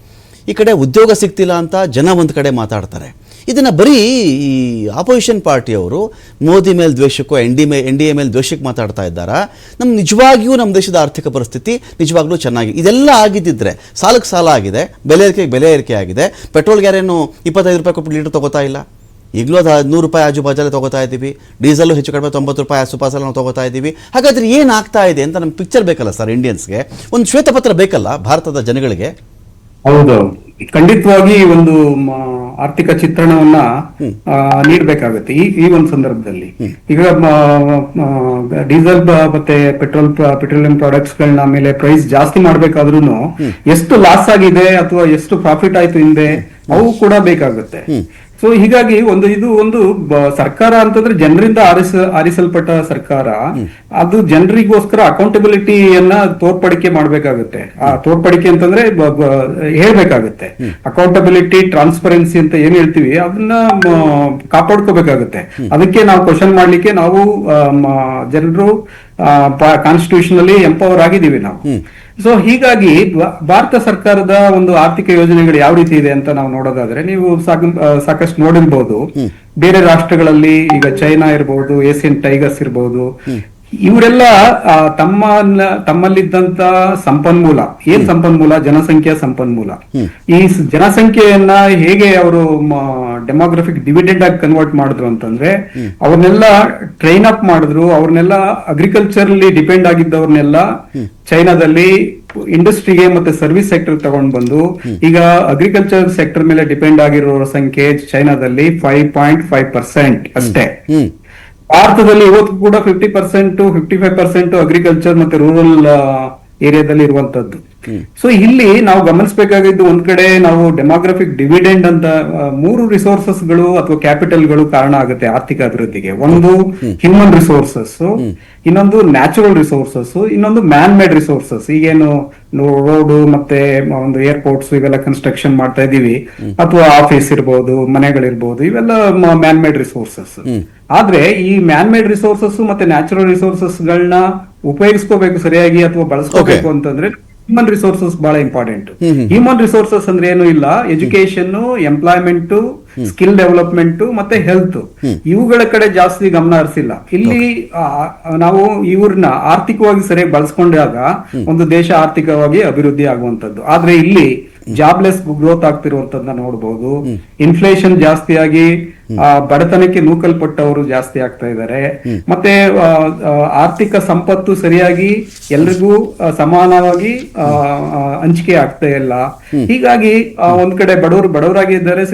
ಈ ಕಡೆ ಉದ್ಯೋಗ ಸಿಗ್ತಿಲ್ಲ ಅಂತ ಜನ ಒಂದು ಕಡೆ ಮಾತಾಡ್ತಾರೆ. ಇದನ್ನು ಬರೀ ಈ ಆಪೋಸಿಷನ್ ಪಾರ್ಟಿಯವರು ಮೋದಿ ಮೇಲೆ ದ್ವೇಷಕ್ಕೂ ಎನ್ ಡಿ ಎ ಮೇಲೆ ದ್ವೇಷಕ್ಕೆ ಮಾತಾಡ್ತಾ ಇದ್ದಾರಾ? ನಿಜವಾಗಿಯೂ ನಮ್ಮ ದೇಶದ ಆರ್ಥಿಕ ಪರಿಸ್ಥಿತಿ ನಿಜವಾಗ್ಲೂ ಚೆನ್ನಾಗಿ, ಇದೆಲ್ಲ ಆಗಿದ್ದಿದ್ರೆ, ಸಾಲಕ್ಕೆ ಸಾಲ ಆಗಿದೆ, ಬೆಲೆ ಏರಿಕೆ ಆಗಿದೆ, ಪೆಟ್ರೋಲ್ ಗ್ಯಾರೇನು 25 ರೂಪಾಯಿ ಕೊಟ್ಟು ಲೀಟರ್ ತೊಗೋತಾ ಇಲ್ಲ, ಈಗಲೂ ಅದು 100 ರೂಪಾಯಿ ಆಜುಬಾಜಲ್ಲಿ ತೊಗೋತಾ ಇದ್ದೀವಿ, ಡೀಸೆಲ್ಲು ಹೆಚ್ಚು ಕಡಿಮೆ 90 ರೂಪಾಯಿ ಆಸುಪಾಸಲ್ಲಿ ನಾವು ತೊಗೋತಾ ಇದ್ದೀವಿ. ಹಾಗಾದರೆ ಏನಾಗ್ತಾ ಇದೆ ಅಂತ ನಮ್ಗೆ ಪಿಕ್ಚರ್ ಬೇಕಲ್ಲ ಸರ್, ಇಂಡಿಯನ್ಸ್ಗೆ ಒಂದು ಶ್ವೇತಪತ್ರ ಬೇಕಲ್ಲ ಭಾರತದ ಜನಗಳಿಗೆ. ಹೌದು, ಖಂಡಿತವಾಗಿ ಒಂದು ಆರ್ಥಿಕ ಚಿತ್ರಣವನ್ನ ನೀಡಬೇಕಾಗುತ್ತೆ ಈ ಒಂದು ಸಂದರ್ಭದಲ್ಲಿ. ಈಗ ಡೀಸೆಲ್ ಮತ್ತೆ ಪೆಟ್ರೋಲಿಯಂ ಪ್ರಾಡಕ್ಟ್ಸ್ ಗಳನ್ನ ಮೇಲೆ ಪ್ರೈಸ್ ಜಾಸ್ತಿ ಮಾಡ್ಬೇಕಾದ್ರೂ ಎಷ್ಟು ಲಾಸ್ ಆಗಿದೆ ಅಥವಾ ಎಷ್ಟು ಪ್ರಾಫಿಟ್ ಆಯ್ತು ಹಿಂದೆ ಅವು ಕೂಡ ಬೇಕಾಗುತ್ತೆ. ಸೊ ಹೀಗಾಗಿ ಇದು ಒಂದು ಸರ್ಕಾರ ಅಂತಂದ್ರೆ ಜನರಿಂದ ಆರಿಸಲ್ಪಟ್ಟ ಸರ್ಕಾರ, ಅದು ಜನರಿಗೋಸ್ಕರ ಅಕೌಂಟಬಿಲಿಟಿಯನ್ನ ತೋರ್ಪಡಿಕೆ ಮಾಡ್ಬೇಕಾಗುತ್ತೆ. ಆ ತೋರ್ಪಡಿಕೆ ಅಂತಂದ್ರೆ ಹೇಳ್ಬೇಕಾಗುತ್ತೆ. ಅಕೌಂಟಬಿಲಿಟಿ, ಟ್ರಾನ್ಸ್ಪರೆನ್ಸಿ ಅಂತ ಏನ್ ಹೇಳ್ತೀವಿ ಅದನ್ನ ಕಾಪಾಡ್ಕೋಬೇಕಾಗುತ್ತೆ. ಅದಕ್ಕೆ ನಾವು ಕ್ವಶನ್ ಮಾಡ್ಲಿಕ್ಕೆ ನಾವು ಜನರು ಕಾನ್ಸ್ಟಿಟ್ಯೂಷನ್ ಅಲ್ಲಿ ಎಂಪವರ್ ಆಗಿದ್ದೀವಿ ನಾವು. ಸೊ ಹೀಗಾಗಿ ಭಾರತ ಸರ್ಕಾರದ ಒಂದು ಆರ್ಥಿಕ ಯೋಜನೆಗಳು ಯಾವ ರೀತಿ ಇದೆ ಅಂತ ನಾವು ನೋಡೋದಾದ್ರೆ, ನೀವು ಸಾಕಷ್ಟು ನೋಡಿರ್ಬೋದು. ಬೇರೆ ರಾಷ್ಟ್ರಗಳಲ್ಲಿ ಈಗ ಚೈನಾ ಇರಬಹುದು, ಏಷ್ಯನ್ ಟೈಗರ್ಸ್ ಇರಬಹುದು, ಇವರೆಲ್ಲ ತಮ್ಮಲ್ಲಿದ್ದಂತ ಸಂಪನ್ಮೂಲ, ಏನ್ ಸಂಪನ್ಮೂಲ, ಜನಸಂಖ್ಯಾ ಸಂಪನ್ಮೂಲ, ಈ ಜನಸಂಖ್ಯೆಯನ್ನ ಹೇಗೆ ಅವರು ಡೆಮೋಗ್ರಫಿಕ್ ಡಿವಿಡೆಂಡ್ ಆಗಿ ಕನ್ವರ್ಟ್ ಮಾಡಿದ್ರು ಅಂತಂದ್ರೆ, ಅವ್ರನ್ನೆಲ್ಲ ಟ್ರೈನ್ ಅಪ್ ಮಾಡಿದ್ರು. ಅವ್ರನ್ನೆಲ್ಲ ಅಗ್ರಿಕಲ್ಚರ್ಲಿ ಡಿಪೆಂಡ್ ಆಗಿದ್ದವ್ರನ್ನೆಲ್ಲ ಚೈನಾದಲ್ಲಿ ಇಂಡಸ್ಟ್ರಿಗೆ ಮತ್ತೆ ಸರ್ವಿಸ್ ಸೆಕ್ಟರ್ ತಗೊಂಡ್ ಬಂದು, ಈಗ ಅಗ್ರಿಕಲ್ಚರ್ ಸೆಕ್ಟರ್ ಮೇಲೆ ಡಿಪೆಂಡ್ ಆಗಿರೋರ ಸಂಖ್ಯೆ ಚೈನಾದಲ್ಲಿ 5.5% ಅಷ್ಟೇ. ಭಾರತದಲ್ಲಿ ಇವತ್ತು ಕೂಡ 50% 55% ಅಗ್ರಿಕಲ್ಚರ್ ಮತ್ತೆ ರೂರಲ್ ಏರಿಯಾದಲ್ಲಿ ಇರುವಂತದ್ದು. ಸೊ ಇಲ್ಲಿ ನಾವು ಗಮನಿಸಬೇಕಾಗಿದ್ದು, ಒಂದ್ ಕಡೆ ನಾವು ಡೆಮೋಗ್ರಫಿಕ್ ಡಿವಿಡೆಂಡ್ ಅಂತ 3 ರಿಸೋರ್ಸಸ್ಗಳು ಅಥವಾ ಕ್ಯಾಪಿಟಲ್ಗಳು ಕಾರಣ ಆಗುತ್ತೆ ಆರ್ಥಿಕ ಅಭಿವೃದ್ಧಿಗೆ. ಒಂದು ಹ್ಯೂಮನ್ ರಿಸೋರ್ಸಸ್, ಇನ್ನೊಂದು ನ್ಯಾಚುರಲ್ ರಿಸೋರ್ಸಸ್, ಇನ್ನೊಂದು ಮ್ಯಾನ್ ಮೇಡ್ ರಿಸೋರ್ಸಸ್. ಈಗೇನು ರೋಡ್ ಮತ್ತೆ ಒಂದು ಏರ್ಪೋರ್ಟ್ಸ್ ಇವೆಲ್ಲ ಕನ್ಸ್ಟ್ರಕ್ಷನ್ ಮಾಡ್ತಾ ಇದೀವಿ, ಅಥವಾ ಆಫೀಸ್ ಇರ್ಬೋದು, ಮನೆಗಳಿರ್ಬೋದು, ಇವೆಲ್ಲ ಮ್ಯಾನ್ ಮೇಡ್ ರಿಸೋರ್ಸಸ್. ಆದ್ರೆ ಈ ಮ್ಯಾನ್ ಮೇಡ್ ರಿಸೋರ್ಸಸ್ ಮತ್ತೆ ನ್ಯಾಚುರಲ್ ರಿಸೋರ್ಸಸ್ ಗಳನ್ನ ಉಪಯೋಗಿಸ್ಕೋಬೇಕು ಸರಿಯಾಗಿ ಅಥವಾ ಬಳಸ್ಕೋಬೇಕು ಅಂತಂದ್ರೆ ಹ್ಯೂಮನ್ ರಿಸೋರ್ಸಸ್ ಬಹಳ ಇಂಪಾರ್ಟೆಂಟ್. ಹ್ಯೂಮನ್ ರಿಸೋರ್ಸಸ್ ಅಂದ್ರೆ ಏನು ಇಲ್ಲ, ಎಜುಕೇಶನ್, ಎಂಪ್ಲಾಯ್ಮೆಂಟ್, ಸ್ಕಿಲ್ ಡೆವಲಪ್ಮೆಂಟ್ ಮತ್ತೆ ಹೆಲ್ತ್, ಇವುಗಳ ಕಡೆ ಜಾಸ್ತಿ ಗಮನ ಹರಿಸಿಲ್ಲ. ಇಲ್ಲಿ ನಾವು ಇವ್ರನ್ನ ಆರ್ಥಿಕವಾಗಿ ಸರಿಯಾಗಿ ಬಳಸ್ಕೊಂಡಾಗ ಒಂದು ದೇಶ ಆರ್ಥಿಕವಾಗಿ ಅಭಿವೃದ್ಧಿ ಆಗುವಂತದ್ದು. ಆದ್ರೆ ಇಲ್ಲಿ ಜಾಬ್ಲೆಸ್ ಗ್ರೋತ್ ಆಗ್ತಿರುವಂತದನ್ನ ನೋಡಬಹುದು. ಇನ್ಫ್ಲೇಷನ್ ಜಾಸ್ತಿಯಾಗಿ ಬಡತನಕ್ಕೆ ನೂಕಲ್ಪಟ್ಟವರು ಜಾಸ್ತಿ ಆಗ್ತಾ ಇದ್ದಾರೆ. ಮತ್ತೆ ಆರ್ಥಿಕ ಸಂಪತ್ತು ಸರಿಯಾಗಿ ಎಲ್ರಿಗೂ ಸಮಾನವಾಗಿ ಹಂಚಿಕೆ ಆಗ್ತಾ ಇಲ್ಲ. ಹೀಗಾಗಿ ಒಂದ್ ಕಡೆ ಬಡವರಾಗಿದ್ದಾರೆ,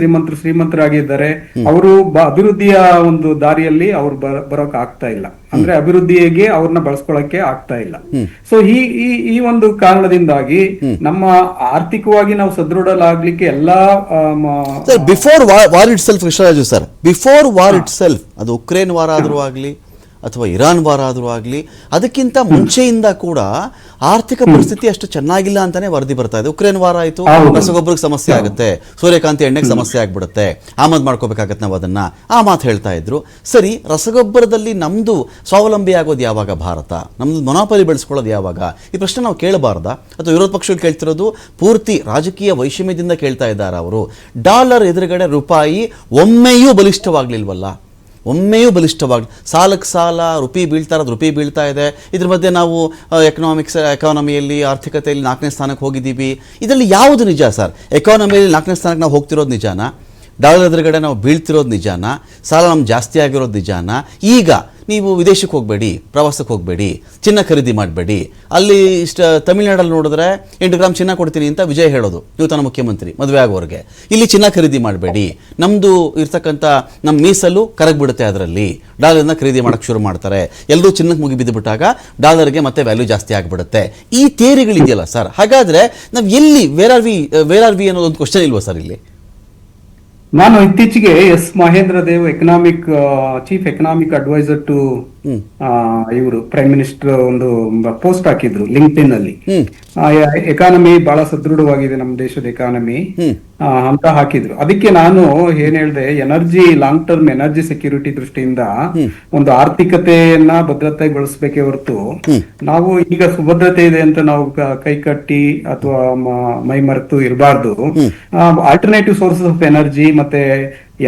ಶ್ರೀಮಂತರಾಗಿದ್ದಾರೆ. ಅವರು ಅಭಿವೃದ್ಧಿಯ ಒಂದು ದಾರಿಯಲ್ಲಿ ಅವ್ರು ಬರೋಕ್ ಆಗ್ತಾ ಇಲ್ಲ. ಅಂದ್ರೆ ಅಭಿವೃದ್ಧಿಗೆ ಅವ್ರನ್ನ ಬಳಸ್ಕೊಳಕ್ಕೆ ಆಗ್ತಾ ಇಲ್ಲ. ಸೊ ಈ ಒಂದು ಕಾರಣದಿಂದಾಗಿ ನಮ್ಮ ಆರ್ಥಿಕವಾಗಿ ನಾವು ಸದೃಢಲಾಗ್ಲಿಕ್ಕೆ ಎಲ್ಲಾ before war it self, Krishnaraju sir, before war it self, ಅದು ಉಕ್ರೇನ್ ವಾರ ಆದ್ರೂ ಆಗ್ಲಿ ಅಥವಾ ಇರಾನ್ ವಾರ ಆದ್ರೂ ಆಗ್ಲಿ, ಅದಕ್ಕಿಂತ ಮುಂಚೆಯಿಂದ ಕೂಡ ಆರ್ಥಿಕ ಪರಿಸ್ಥಿತಿ ಅಷ್ಟು ಚೆನ್ನಾಗಿಲ್ಲ ಅಂತಾನೆ ವರದಿ ಬರ್ತಾ ಇದೆ. ಉಕ್ರೇನ್ ವಾರ ಆಯ್ತು, ರಸಗೊಬ್ಬರಕ್ಕೆ ಸಮಸ್ಯೆ ಆಗುತ್ತೆ, ಸೂರ್ಯಕಾಂತಿ ಎಣ್ಣೆಗೆ ಸಮಸ್ಯೆ ಆಗ್ಬಿಡುತ್ತೆ, ಆಮದು ಮಾಡ್ಕೋಬೇಕಾಗತ್ತೆ ನಾವು ಅದನ್ನ, ಆ ಮಾತು ಹೇಳ್ತಾ ಇದ್ರು. ಸರಿ, ರಸಗೊಬ್ಬರದಲ್ಲಿ ನಮ್ದು ಸ್ವಾವಲಂಬಿ ಆಗೋದು ಯಾವಾಗ, ಭಾರತ ನಮ್ದು ಮೊನೋಪಲಿ ಬೆಳೆಸ್ಕೊಳ್ಳೋದು ಯಾವಾಗ? ಈ ಪ್ರಶ್ನೆ ನಾವು ಕೇಳಬಾರ್ದಾ? ಅಥವಾ ವಿರೋಧ ಪಕ್ಷಗಳು ಕೇಳ್ತಿರೋದು ಪೂರ್ತಿ ರಾಜಕೀಯ ವೈಷಮ್ಯದಿಂದ ಕೇಳ್ತಾ ಇದ್ದಾರೆ ಅವರು. ಡಾಲರ್ ಎದುರುಗಡೆ ರೂಪಾಯಿ ಒಮ್ಮೆಯೂ ಬಲಿಷ್ಠವಾಗ್ಲಿಲ್ವಲ್ಲ, ಒಮ್ಮೆಯೂ ಬಲಿಷ್ಠವಾಗಿ, ಸಾಲಕ್ಕೆ ಸಾಲ, ರುಪಿ ಬೀಳ್ತಾ ಇದೆ. ಇದ್ರ ಮಧ್ಯೆ ನಾವು ಎಕಾನಮಿಯಲ್ಲಿ, ಆರ್ಥಿಕತೆಯಲ್ಲಿ 4ನೇ ಸ್ಥಾನಕ್ಕೆ ಹೋಗಿದ್ದೀವಿ. ಇದರಲ್ಲಿ ಯಾವುದು ನಿಜ ಸರ್? ಎಕಾನಮಿಯಲ್ಲಿ 4ನೇ ಸ್ಥಾನಕ್ಕೆ ನಾವು ಹೋಗ್ತಿರೋದು ನಿಜಾನಾ? ಡಾಲರ್ ಎದುರುಗಡೆ ನಾವು ಬೀಳ್ತಿರೋದು ನಿಜಾನಾ? ಸಾಲ ನಮ್ಗೆ ಜಾಸ್ತಿ ಆಗಿರೋದು ನಿಜಾನಾ? ಈಗ ನೀವು ವಿದೇಶಕ್ಕೆ ಹೋಗಬೇಡಿ, ಪ್ರವಾಸಕ್ಕೆ ಹೋಗಬೇಡಿ, ಚಿನ್ನ ಖರೀದಿ ಮಾಡಬೇಡಿ. ಅಲ್ಲಿ ತಮಿಳ್ನಾಡಲ್ಲಿ ನೋಡಿದ್ರೆ 8 ಗ್ರಾಮ್ ಚಿನ್ನ ಕೊಡ್ತೀನಿ ಅಂತ ವಿಜಯ್ ಹೇಳೋದು, ನೂತನ ಮುಖ್ಯಮಂತ್ರಿ ಮದುವೆ ಆಗೋರಿಗೆ. ಇಲ್ಲಿ ಚಿನ್ನ ಖರೀದಿ ಮಾಡಬೇಡಿ, ನಮ್ಮದು ಇರ್ತಕ್ಕಂಥ ನಮ್ಮ ಮೀಸಲು ಕರಗ್ಬಿಡುತ್ತೆ, ಅದರಲ್ಲಿ ಡಾಲರ್ನ ಖರೀದಿ ಮಾಡೋಕ್ಕೆ ಶುರು ಮಾಡ್ತಾರೆ. ಎಲ್ಲರೂ ಚಿನ್ನಕ್ಕೆ ಮುಗಿ ಬಿದ್ದುಬಿಟ್ಟಾಗ ಡಾಲರ್ಗೆ ಮತ್ತೆ ವ್ಯಾಲ್ಯೂ ಜಾಸ್ತಿ ಆಗಿಬಿಡುತ್ತೆ. ಈ ಥಿಯರಿಗಳಿದೆಯಲ್ಲ ಸರ್, ಹಾಗಾದರೆ ನಾವು ಎಲ್ಲಿ ವೇರ್ ಆರ್ ವಿ ಅನ್ನೋದೊಂದು ಕ್ವಶನ್ ಇಲ್ವಾ ಸರ್ ಇಲ್ಲಿ? ನಾನು ಇತ್ತೀಚೆಗೆ S Mahendra Dev chief economic advisor to ಇವರು ಪ್ರೈಮ್ ಮಿನಿಸ್ಟರ್ ಒಂದು ಪೋಸ್ಟ್ ಹಾಕಿದ್ರು ಲಿಂಕ್ಡ್ಇನ್ ಅಲ್ಲಿ. ಎಕಾನಮಿ ಬಹಳ ಸದೃಢವಾಗಿದೆ ನಮ್ಮ ದೇಶದ ಎಕಾನಮಿ ಅಂತ ಹಾಕಿದ್ರು. ಅದಕ್ಕೆ ನಾನು ಏನ್ ಹೇಳ್ದೆ, ಲಾಂಗ್ ಟರ್ಮ್ ಎನರ್ಜಿ ಸೆಕ್ಯೂರಿಟಿ ದೃಷ್ಟಿಯಿಂದ ಒಂದು ಆರ್ಥಿಕತೆಯನ್ನ ಭದ್ರತೆಗೊಳಿಸಬೇಕೇ ಹೊರತು ನಾವು ಈಗ ಸುಭದ್ರತೆ ಇದೆ ಅಂತ ನಾವು ಕೈ ಕಟ್ಟಿ ಅಥವಾ ಮೈ ಮರೆತು ಇರಬಾರ್ದು. ಆಲ್ಟರ್ನೇಟಿವ್ ಸೋರ್ಸಸ್ ಆಫ್ ಎನರ್ಜಿ ಮತ್ತೆ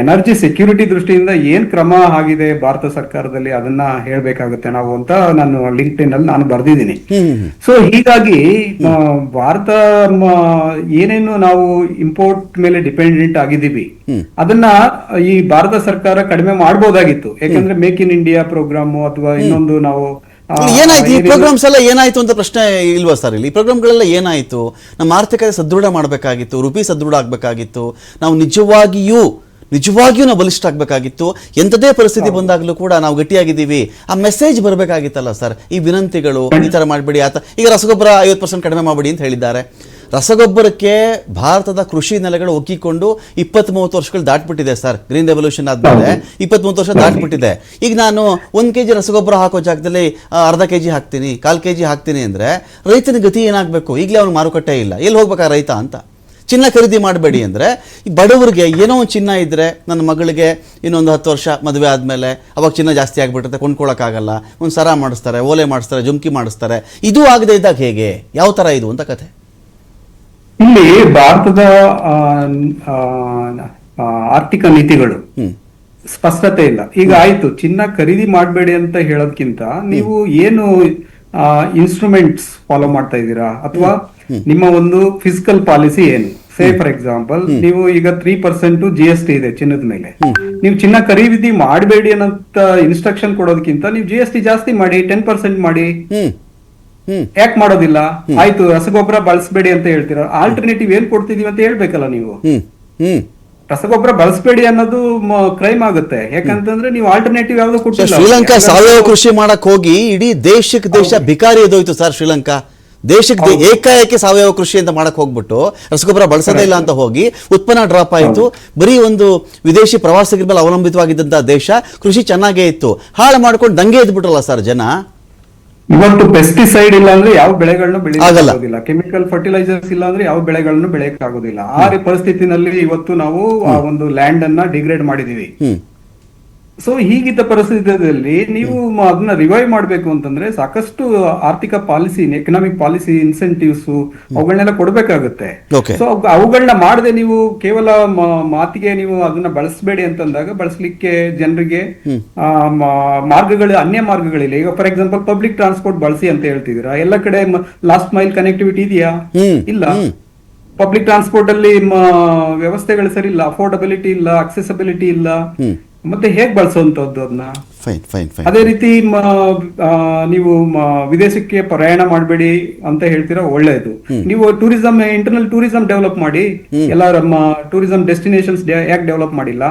ಎನರ್ಜಿ ಸೆಕ್ಯೂರಿಟಿ ದೃಷ್ಟಿಯಿಂದ ಏನ್ ಕ್ರಮ ಆಗಿದೆ ಭಾರತ ಸರ್ಕಾರದಲ್ಲಿ ಅದನ್ನ ಹೇಳ್ಬೇಕಾಗುತ್ತೆ ನಾವು ಅಂತ ನಾನು ಲಿಂಕ್ಡ್ಇನ್ ಅಲ್ಲಿ ನಾನು ಬರ್ದಿದ್ದೀನಿ. ಸೊ ಹೀಗಾಗಿ ಭಾರತ ಏನೇನು ನಾವು ಇಂಪೋರ್ಟ್ ಮೇಲೆ ಡಿಪೆಂಡೆಂಟ್ ಆಗಿದ್ದೀವಿ ಅದನ್ನ ಈ ಭಾರತ ಸರ್ಕಾರ ಕಡಿಮೆ ಮಾಡಬಹುದಾಗಿತ್ತು. ಯಾಕಂದ್ರೆ ಮೇಕ್ ಇನ್ ಇಂಡಿಯಾ ಪ್ರೋಗ್ರಾಮ್ ಅಥವಾ ಇನ್ನೊಂದು ನಾವು ಏನಾಯ್ತು, ಈ ಪ್ರೋಗ್ರಾಮ್ಸ್ ಎಲ್ಲ ಏನಾಯ್ತು ಅಂತ ಪ್ರಶ್ನೆ ಇಲ್ವಾ ಸರ್? ಇಲ್ಲಿ ಈ ಪ್ರೋಗ್ರಾಮ್ಗಳೆಲ್ಲ ಏನಾಯ್ತು? ನಮ್ಮ ಆರ್ಥಿಕತೆ ಸದೃಢ ಮಾಡಬೇಕಾಗಿತ್ತು, ರುಪಿ ಸದೃಢ ಆಗ್ಬೇಕಾಗಿತ್ತು, ನಾವು ನಿಜವಾಗಿಯೂ ನಾವು ಬಲಿಷ್ಠ ಆಗ್ಬೇಕಾಗಿತ್ತು. ಎಂಥದೇ ಪರಿಸ್ಥಿತಿ ಬಂದಾಗಲೂ ಕೂಡ ನಾವು ಗಟ್ಟಿಯಾಗಿದ್ದೀವಿ, ಆ ಮೆಸೇಜ್ ಬರಬೇಕಾಗಿತ್ತಲ್ಲ ಸರ್. ಈ ವಿನಂತಿಗಳು ಈ ತರ ಮಾಡಬೇಡಿ, ಈಗ ರಸಗೊಬ್ಬರ 50% ಕಡಿಮೆ ಮಾಡಬೇಡಿ ಅಂತ ಹೇಳಿದ್ದಾರೆ. ರಸಗೊಬ್ಬರಕ್ಕೆ ಭಾರತದ ಕೃಷಿ ನೆಲೆಗಳು ಒಕ್ಕಿಕೊಂಡು 20-30 ವರ್ಷಗಳು ದಾಟ್ಬಿಟ್ಟಿದೆ ಸರ್. ಗ್ರೀನ್ ರೆವಲ್ಯೂಷನ್ ಆದ್ಮೇಲೆ 20-30 ವರ್ಷ ದಾಟ್ಬಿಟ್ಟಿದೆ. ಈಗ ನಾನು 1 kg ರಸಗೊಬ್ಬರ ಹಾಕೋ ಜಾಗದಲ್ಲಿ ಅರ್ಧ kg ಹಾಕ್ತೀನಿ, 1/4 kg ಹಾಕ್ತೀನಿ ಅಂದ್ರೆ ರೈತನ ಗತಿ ಏನಾಗಬೇಕು? ಈಗಲೇ ಅವ್ನಿಗೆ ಮಾರುಕಟ್ಟೆ ಇಲ್ಲ, ಎಲ್ಲಿ ಹೋಗ್ಬೇಕಾ ರೈತ ಅಂತ. ಚಿನ್ನ ಖರೀದಿ ಮಾಡಬೇಡಿ ಅಂದರೆ ಈ ಬಡವರಿಗೆ ಏನೋ ಒಂದು ಚಿನ್ನ ಇದ್ದರೆ, ನನ್ನ ಮಗಳಿಗೆ ಇನ್ನೊಂದು 10 ವರ್ಷ ಮದುವೆ ಆದಮೇಲೆ ಅವಾಗ ಚಿನ್ನ ಜಾಸ್ತಿ ಆಗಿಬಿಡುತ್ತೆ, ಕೊಂಡ್ಕೊಳ್ಳೋಕ್ಕಾಗಲ್ಲ, ಒಂದು ಸರ ಮಾಡಿಸ್ತಾರೆ, ಓಲೆ ಮಾಡಿಸ್ತಾರೆ, ಜುಮ್ಕಿ ಮಾಡಿಸ್ತಾರೆ. ಇದು ಆಗದೆ ಇದ್ದಾಗ ಹೇಗೆ? ಯಾವ ಥರ ಇದು ಅಂತ ಕತೆ? ಇಲ್ಲಿ ಭಾರತದ ಆರ್ಥಿಕ ನೀತಿಗಳು ಸ್ಪಷ್ಟತೆ ಇಲ್ಲ. ಈಗ ಆಯ್ತು, ಚಿನ್ನ ಖರೀದಿ ಮಾಡಬೇಡಿ ಅಂತ ಹೇಳೋದ್ಕಿಂತ ನೀವು ಏನು ಇನ್ಸ್ಟ್ರೂಮೆಂಟ್ಸ್ ಫಾಲೋ ಮಾಡ್ತಾ ಇದ್ದೀರಾ, ಅಥವಾ ನಿಮ್ಮ ಒಂದು ಫಿಸಿಕಲ್ ಪಾಲಿಸಿ ಏನು? ಸೇ ಫಾರ್ ಎಕ್ಸಾಂಪಲ್, ನೀವು ಈಗ 3% GST ಇದೆ ಚಿನ್ನದ ಮೇಲೆ. ನೀವು ಚಿನ್ನ ಖರೀದಿ ಮಾಡಬೇಡಿ ಅನ್ನೋಂತ ಇನ್ಸ್ಟ್ರಕ್ಷನ್ ಕೊಡೋದಕ್ಕಿಂತ ನೀವು GST ಜಾಸ್ತಿ ಮಾಡಿ, 10% ಮಾಡಿ. ಯಾಕೆ ಮಾಡೋದಿಲ್ಲ? ಆಯ್ತು, ರಸಗೊಬ್ಬರ ಬಳಸಬೇಡಿ ಅಂತ ಹೇಳ್ತೀರಾ, ಆಲ್ಟರ್ನೇಟಿವ್ ಏನ್ ಕೊಡ್ತಿದೀವಿ ಅಂತ ಹೇಳ್ಬೇಕಲ್ಲ ನೀವು. ರಸಗೊಬ್ಬರ ಬಳಸಬೇಡಿ ಅನ್ನೋದು ಕ್ರೈಮ್ ಆಗುತ್ತೆ. ಯಾಕಂತಂದ್ರೆ ನೀವು ಆಲ್ಟರ್ನೇಟಿವ್ ಯಾವ್ದು ಕೊಟ್ಟಿಲ್ಲ. ಶ್ರೀಲಂಕಾ ಸಾವಯವ ಕೃಷಿ ಮಾಡಕ್ ಹೋಗಿ ಇಡೀ ದೇಶ ಭಿಕಾರಿ ಎದೋಯ್ತು ಸರ್. ಶ್ರೀಲಂಕಾ ದೇಶಕ್ಕೆ ಏಕಾಏಕಿ ಸಾವಯವ ಕೃಷಿ ಅಂತ ಮಾಡಕ್ ಹೋಗ್ಬಿಟ್ಟು ರಸಗೊಬ್ಬರ ಬಳಸೋದೇ ಇಲ್ಲ ಅಂತ ಹೋಗಿ ಉತ್ಪನ್ನ ಡ್ರಾಪ್ ಆಯಿತು. ಬರೀ ಒಂದು ವಿದೇಶಿ ಪ್ರವಾಸಿಗರ ಮೇಲೆ ಅವಲಂಬಿತವಾಗಿದ್ದಂತ ದೇಶ, ಕೃಷಿ ಚೆನ್ನಾಗೇ ಇತ್ತು, ಹಾಳು ಮಾಡ್ಕೊಂಡು ದಂಗೆ ಎದ್ಬಿಟ್ರಲ್ಲ ಸರ್ ಜನ. ಇವತ್ತು ಪೆಸ್ಟಿಸೈಡ್ ಇಲ್ಲ ಅಂದ್ರೆ ಯಾವ ಬೆಳೆಗಳನ್ನು ಬೆಳೆಯೋದಿಲ್ಲ, ಕೆಮಿಕಲ್ ಫರ್ಟಿಲೈಸರ್ಸ್ ಇಲ್ಲ ಅಂದ್ರೆ ಯಾವ ಬೆಳೆಗಳನ್ನು ಬೆಳೆಯಕ್ ಆಗೋದಿಲ್ಲ. ಆ ಪರಿಸ್ಥಿತಿನಲ್ಲಿ ಇವತ್ತು ನಾವು ಆ ಒಂದು ಲ್ಯಾಂಡ್ ಅನ್ನ ಡಿಗ್ರೇಡ್ ಮಾಡಿದೀವಿ. ಸೊ ಹೀಗಿದ್ದ ಪರಿಸ್ಥಿತಿಯಲ್ಲಿ ನೀವು ಅದನ್ನ ರಿವೈವ್ ಮಾಡ್ಬೇಕು ಅಂತಂದ್ರೆ ಸಾಕಷ್ಟು ಆರ್ಥಿಕ ಪಾಲಿಸಿ, ಎಕನಾಮಿಕ್ ಪಾಲಿಸಿ ಇನ್ಸೆಂಟಿವ್ಸ್ ಅವುಗಳನ್ನೆಲ್ಲ ಕೊಡ್ಬೇಕಾಗುತ್ತೆ. ಸೊ ಅವುಗಳನ್ನ ಮಾಡದೆ ನೀವು ಕೇವಲ ಮಾತಿಗೆ ನೀವು ಅದನ್ನ ಬಳಸಬೇಡಿ ಅಂತಂದಾಗ ಬಳಸಲಿಕ್ಕೆ ಜನರಿಗೆ ಮಾರ್ಗಗಳು, ಅನ್ಯ ಮಾರ್ಗಗಳಿಲ್ಲ. ಈಗ ಫಾರ್ ಎಕ್ಸಾಂಪಲ್ ಪಬ್ಲಿಕ್ ಟ್ರಾನ್ಸ್ಪೋರ್ಟ್ ಬಳಸಿ ಅಂತ ಹೇಳ್ತಿದ್ದೀರಾ, ಎಲ್ಲ ಕಡೆ ಲಾಸ್ಟ್ ಮೈಲ್ ಕನೆಕ್ಟಿವಿಟಿ ಇದೆಯಾ? ಇಲ್ಲ. ಪಬ್ಲಿಕ್ ಟ್ರಾನ್ಸ್ಪೋರ್ಟ್ ಅಲ್ಲಿ ವ್ಯವಸ್ಥೆಗಳು ಸರಿ ಇಲ್ಲ, ಅಫೋರ್ಡಬಿಲಿಟಿ ಇಲ್ಲ, ಅಕ್ಸೆಸಿಬಿಲಿಟಿ ಇಲ್ಲ. ಮತ್ತೆ ಹೇಗ್ ಬಳಸುವಂತದ್ದು ಅದನ್ನ? ಅದೇ ರೀತಿ ನೀವು ವಿದೇಶಕ್ಕೆ ಪ್ರಯಾಣ ಮಾಡಬೇಡಿ ಅಂತ ಹೇಳ್ತೀರಾ, ಒಳ್ಳೇದು. ನೀವು ಟೂರಿಸಂ, ಇಂಟರ್ನಲ್ ಟೂರಿಸಂ ಡೆವಲಪ್ ಮಾಡಿ. ಎಲ್ಲ ಟೂರಿಸಂ ಡೆಸ್ಟಿನೇಷನ್ಸ್ ಯಾಕೆ ಡೆವಲಪ್ ಮಾಡಿಲ್ಲ?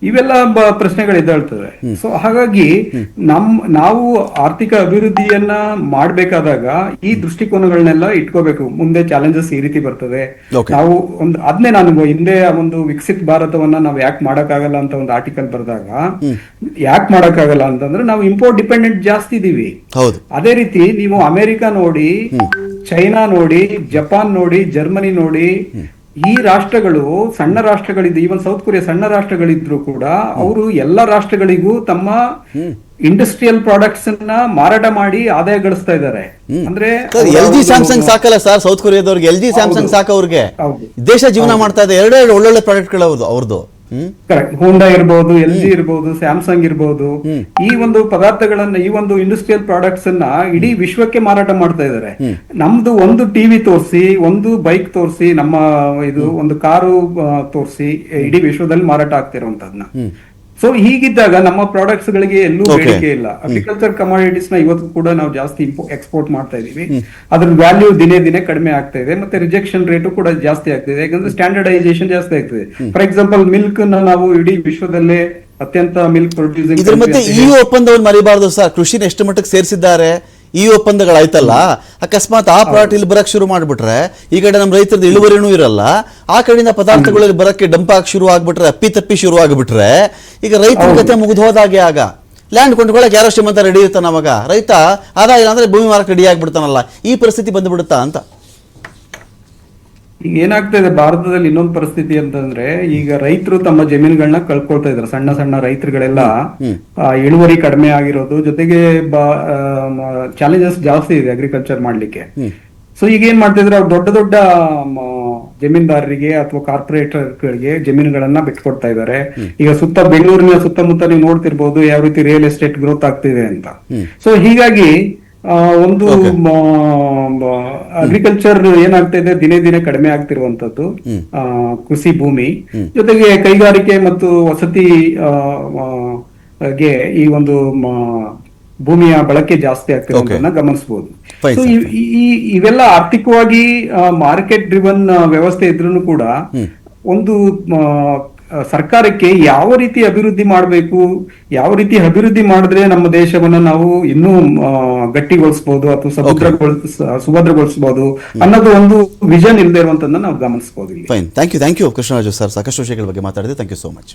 ಇವೆಲ್ಲ ಪ್ರಶ್ನೆಗಳು ಎದ್ದೇಳ್ತವೆ. ಸೊ ಹಾಗಾಗಿ ನಾವು ಆರ್ಥಿಕ ಅಭಿವೃದ್ಧಿಯನ್ನ ಮಾಡ್ಬೇಕಾದಾಗ ಈ ದೃಷ್ಟಿಕೋನಗಳನ್ನೆಲ್ಲ ಇಟ್ಕೋಬೇಕು. ಮುಂದೆ ಚಾಲೆಂಜಸ್ ಈ ರೀತಿ ಬರ್ತದೆ. ನಾವು ಅದನ್ನೇ ನಾನು ಹಿಂದೆ ಒಂದು ವಿಕಸಿತ ಭಾರತವನ್ನ ನಾವು ಯಾಕೆ ಮಾಡಕ್ಕಾಗಲ್ಲ ಅಂತ ಒಂದು ಆರ್ಟಿಕಲ್ ಬರೆದಾಗ, ಯಾಕೆ ಮಾಡಕ್ಕಾಗಲ್ಲ ಅಂತಂದ್ರೆ ನಾವು ಇಂಪೋರ್ಟ್ ಡಿಪೆಂಡೆಂಟ್ ಜಾಸ್ತಿ ಇದೀವಿ. ಅದೇ ರೀತಿ ನೀವು ಅಮೆರಿಕ ನೋಡಿ, ಚೈನಾ ನೋಡಿ, ಜಪಾನ್ ನೋಡಿ, ಜರ್ಮನಿ ನೋಡಿ, ಈ ರಾಷ್ಟ್ರಗಳು ಸಣ್ಣ ರಾಷ್ಟ್ರಗಳಿದ್ದು, ಈವನ್ ಸೌತ್ ಕೊರಿಯಾ ಸಣ್ಣ ರಾಷ್ಟ್ರಗಳಿದ್ರು ಕೂಡ ಅವರು ಎಲ್ಲ ರಾಷ್ಟ್ರಗಳಿಗೂ ತಮ್ಮ ಇಂಡಸ್ಟ್ರಿಯಲ್ ಪ್ರಾಡಕ್ಟ್ಸ್ ಅನ್ನ ಮಾರಾಟ ಮಾಡಿ ಆದಾಯ ಗಳಿಸ್ತಾ ಇದ್ದಾರೆ. ಅಂದ್ರೆ LG ಸ್ಯಾಮ್ಸಂಗ್ ಸಾಕಲ್ಲ ಸರ್ ಸೌತ್ ಕೊರಿಯಾದವ್ರಿಗೆ, LG ಸ್ಯಾಮ್ಸಂಗ್ ಸಾಕ ಅವ್ರಿಗೆ, ದೇಶ ಜೀವನ ಮಾಡ್ತಾ ಇದೆ. ಎರಡೆರಡು ಒಳ್ಳೊಳ್ಳೆ ಪ್ರಾಡಕ್ಟ್ಗಳು ಅವ್ರದ್ದು. ಕರೆಕ್ಟ್. ಹೋಂಡಾ ಇರ್ಬೋದು, LG ಇರ್ಬೋದು, ಸ್ಯಾಮ್ಸಂಗ್ ಇರ್ಬೋದು, ಈ ಒಂದು ಪದಾರ್ಥಗಳನ್ನ, ಈ ಒಂದು ಇಂಡಸ್ಟ್ರಿಯಲ್ ಪ್ರಾಡಕ್ಟ್ಸ್ ಅನ್ನ ಇಡೀ ವಿಶ್ವಕ್ಕೆ ಮಾರಾಟ ಮಾಡ್ತಾ ಇದ್ದಾರೆ. ನಮ್ದು ಒಂದು ಟಿವಿ ತೋರಿಸಿ, ಒಂದು ಬೈಕ್ ತೋರಿಸಿ, ನಮ್ಮ ಇದು ಒಂದು ಕಾರು ತೋರಿಸಿ ಇಡೀ ವಿಶ್ವದಲ್ಲಿ ಮಾರಾಟ ಆಗ್ತಿರುವಂತದ್ನ. ಸೊ ಹೀಗಿದ್ದಾಗ ನಮ್ಮ ಪ್ರಾಡಕ್ಟ್ಸ್ ಗಳಿಗೆ ಎಲ್ಲೂ ಬೇಡಿಕೆ ಇಲ್ಲ. ಅಗ್ರಿಕಲ್ಚರ್ ಕಮಾಡಿಟೀಸ್ ನ ಇವತ್ತು ಕೂಡ ನಾವು ಜಾಸ್ತಿ ಎಕ್ಸ್ಪೋರ್ಟ್ ಮಾಡ್ತಾ ಇದೀವಿ. ಅದ್ರ ವ್ಯಾಲ್ಯೂ ದಿನೇ ದಿನೇ ಕಡಿಮೆ ಆಗ್ತಾ ಇದೆ, ಮತ್ತೆ ರಿಜೆಕ್ಷನ್ ರೇಟು ಕೂಡ ಜಾಸ್ತಿ ಆಗ್ತಿದೆ. ಯಾಕಂದ್ರೆ ಸ್ಟ್ಯಾಂಡರ್ಡೈಸೇಷನ್ ಜಾಸ್ತಿ ಆಗ್ತದೆ. ಫಾರ್ ಎಕ್ಸಾಂಪಲ್ ಮಿಲ್ಕ್ ನಾವು ಇಡೀ ವಿಶ್ವದಲ್ಲೇ ಅತ್ಯಂತ ಮಿಲ್ಕ್ ಪ್ರೊಡ್ಯೂಸಿಂಗ್. ಇದ್ರ ಮತ್ತೆ ಈ ಒಪ್ಪಂದವನ್ನು ಮರಿಬಾರ್ದು ಸರ್. ಕೃಷಿನ ಎಷ್ಟು ಮಟ್ಟಕ್ಕೆ ಸೇರಿಸಿದ್ದಾರೆ ಈ ಒಪ್ಪಂದಗಳಾಯ್ತಲ್ಲ, ಅಕಸ್ಮಾತ್ ಆ ಪ್ರಾಡಕ್ಟ್ ಇಲ್ಲಿ ಬರಕ್ ಶುರು ಮಾಡ್ಬಿಟ್ರೆ ಈ ಕಡೆ ನಮ್ಮ ರೈತರದ ಇಳುವರಿನೂ ಇರಲ್ಲ, ಆ ಕಡೆಯಿಂದ ಪದಾರ್ಥಗಳಲ್ಲಿ ಬರಕ್ಕೆ ಡಂಪ್ ಆಗಿ ಶುರು ಆಗ್ಬಿಟ್ರೆ, ಅಪ್ಪಿ ಶುರು ಆಗ್ಬಿಟ್ರೆ ಈಗ ರೈತರ ಕತೆ ಮುಗಿದು ಹೋದಾಗೆ. ಆಗ ಲ್ಯಾಂಡ್ ಕೊಂಡ್ಕೊಳ್ಳಕ್ಕೆ ಯಾರೋ ಶ್ರೀಮಂತ ರೆಡಿ ಇರ್ತಾನ, ಅವಾಗ ರೈತ ಆದಾಯ ಇಲ್ಲ ಅಂದ್ರೆ ಭೂಮಿ ಮಾರಕ್ಕೆ ರೆಡಿ ಆಗ್ಬಿಡ್ತಾನಲ್ಲ. ಈ ಪರಿಸ್ಥಿತಿ ಬಂದ್ಬಿಡುತ್ತಾ ಅಂತ. ಈಗ ಏನಾಗ್ತಾ ಇದೆ ಭಾರತದಲ್ಲಿ ಇನ್ನೊಂದು ಪರಿಸ್ಥಿತಿ ಅಂತಂದ್ರೆ, ಈಗ ರೈತರು ತಮ್ಮ ಜಮೀನುಗಳನ್ನ ಕಳ್ಕೊಳ್ತಾ ಇದ್ದಾರೆ. ಸಣ್ಣ ಸಣ್ಣ ರೈತರುಗಳೆಲ್ಲ ಇಳುವರಿ ಕಡಿಮೆ ಆಗಿರೋದು ಜೊತೆಗೆ ಚಾಲೆಂಜಸ್ ಜಾಸ್ತಿ ಇದೆ ಅಗ್ರಿಕಲ್ಚರ್ ಮಾಡ್ಲಿಕ್ಕೆ. ಸೊ ಈಗ ಏನ್ ಮಾಡ್ತಾ ಇದ್ರೆ, ಅವ್ರು ದೊಡ್ಡ ದೊಡ್ಡ ಜಮೀನ್ದಾರರಿಗೆ ಅಥವಾ ಕಾರ್ಪೊರೇಟರ್ಗಳಿಗೆ ಜಮೀನುಗಳನ್ನ ಬಿಟ್ಕೊಡ್ತಾ ಇದ್ದಾರೆ. ಈಗ ಬೆಂಗಳೂರಿನ ಸುತ್ತಮುತ್ತ ನೀವು ನೋಡ್ತಿರ್ಬೋದು ಯಾವ ರೀತಿ ರಿಯಲ್ ಎಸ್ಟೇಟ್ ಗ್ರೋತ್ ಆಗ್ತಿದೆ ಅಂತ. ಸೊ ಹೀಗಾಗಿ ಒಂದು ಅಗ್ರಿಕಲ್ಚರ್ ಏನಾಗ್ತಾ ಇದೆ, ದಿನೇ ದಿನೇ ಕಡಿಮೆ ಆಗ್ತಿರುವಂತದ್ದು ಕೃಷಿ ಭೂಮಿ. ಜೊತೆಗೆ ಕೈಗಾರಿಕೆ ಮತ್ತು ವಸತಿ ಗೆ ಈ ಒಂದು ಭೂಮಿಯ ಬಳಕೆ ಜಾಸ್ತಿ ಆಗ್ತಿರೋದನ್ನ ಗಮನಿಸಬಹುದು. ಸೊ ಇವೆಲ್ಲ ಆರ್ಥಿಕವಾಗಿ ಮಾರ್ಕೆಟ್ ಡ್ರಿವನ್ ವ್ಯವಸ್ಥೆ ಇದ್ರೂ ಕೂಡ ಒಂದು ಸರ್ಕಾರಕ್ಕೆ ಯಾವ ರೀತಿ ಅಭಿವೃದ್ಧಿ ಮಾಡಬೇಕು, ಯಾವ ರೀತಿ ಅಭಿವೃದ್ಧಿ ಮಾಡಿದ್ರೆ ನಮ್ಮ ದೇಶವನ್ನ ನಾವು ಇನ್ನೂ ಗಟ್ಟಿಗೊಳಿಸಬಹುದು ಅಥವಾ ಸುಭದ್ರಗೊಳಿಸಬಹುದು ಅನ್ನೋದು ಒಂದು ವಿಷನ್ ಇಲ್ಲದೆ ಇರುವಂತದನ್ನ ನಾವು ಗಮನಿಸಬಹುದು ಇಲ್ಲಿ. Fine, thank you Krishnaraju sir, ಸಾಕಷ್ಟು ವಿಷಯಗಳ ಬಗ್ಗೆ ಮಾತಾಡಿದೆ. Thank you so much.